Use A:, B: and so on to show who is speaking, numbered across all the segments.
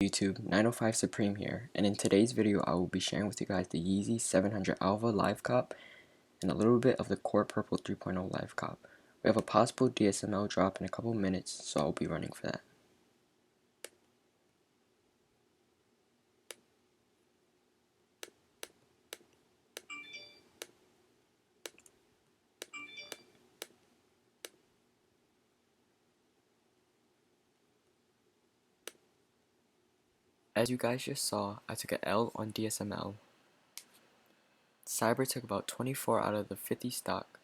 A: YouTube? 905 Supreme here, and in today's video I will be sharing with you guys the Yeezy 700 ALVAH live cop and a little bit of the Core Purple 3.0 live cop. We have a possible DSML drop in a couple minutes, so I'll be running for that. As you guys just saw, I took an L on DSML. Cyber took about 24 out of the 50 stock,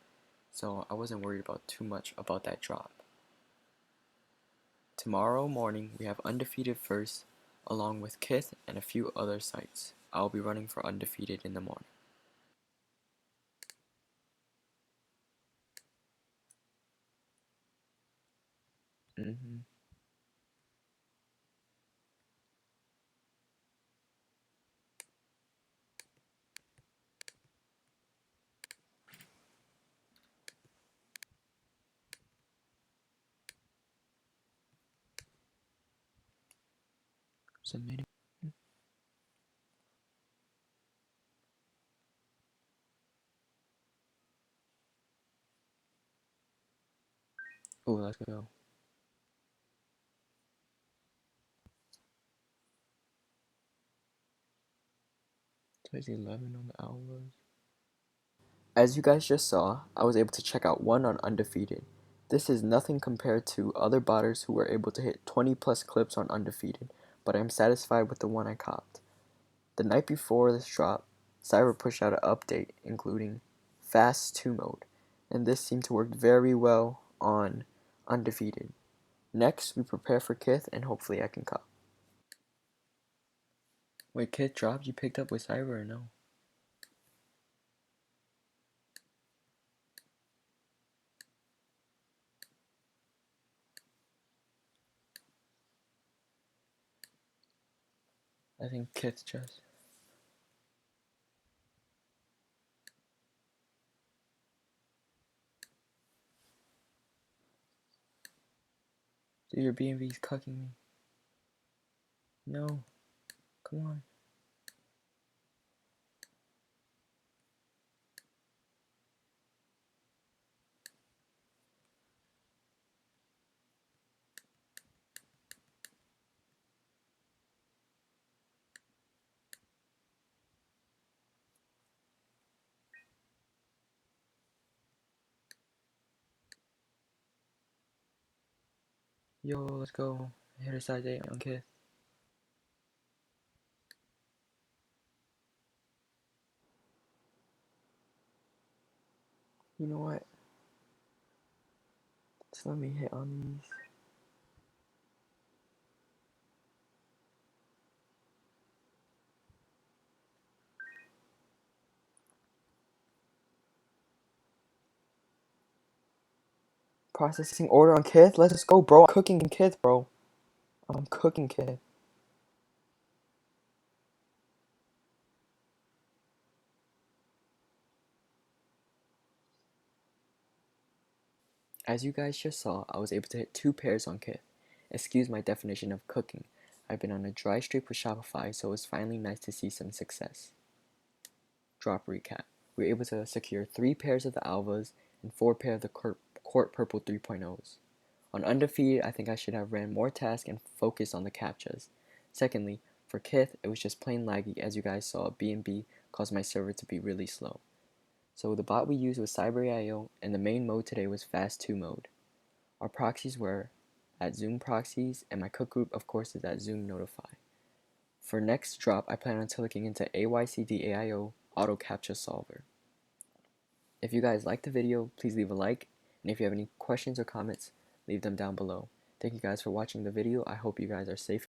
A: so I wasn't worried about too much about that drop. Tomorrow morning we have Undefeated first, along with Kith and a few other sites. I'll be running for Undefeated in the morning. Submitting. Oh, let's go. Today's 11 on the ALVAH. As you guys just saw, I was able to check out one on Undefeated. This is nothing compared to other botters who were able to hit 20 plus clips on Undefeated, but I'm satisfied with the one I copped. The night before this drop, Cyber pushed out an update including Fast 2 mode, and this seemed to work very well on Undefeated. Next, we prepare for Kith and hopefully I can cop. Wait, Kith dropped? You picked up with Cyber or no? I think Kith just... Dude, your B&B's cucking me. No. Come on. Yo, let's go. I hit a size 8 on Kith. You know what? Just let me hit on these. Processing order on Kith. Let's go, bro. I'm cooking Kith, bro. I'm cooking Kith. As you guys just saw, I was able to hit 2 pairs on Kith. Excuse my definition of cooking. I've been on a dry streak with Shopify, so it was finally nice to see some success. Drop recap. We were able to secure 3 pairs of the ALVAHs and 4 pairs of the Court Purple 3.0s. On Undefeated, I think I should have ran more tasks and focused on the captchas. Secondly, for Kith, it was just plain laggy. As you guys saw, B&B caused my server to be really slow. So the bot we used was CyberAIO, and the main mode today was Fast 2 mode. Our proxies were at Zoom Proxies, and my cook group of course is at Zoom Notify. For next drop, I plan on looking into AYCDAIO Auto Captcha Solver. If you guys liked the video, please leave a like, and if you have any questions or comments, leave them down below. Thank you guys for watching the video. I hope you guys are safe.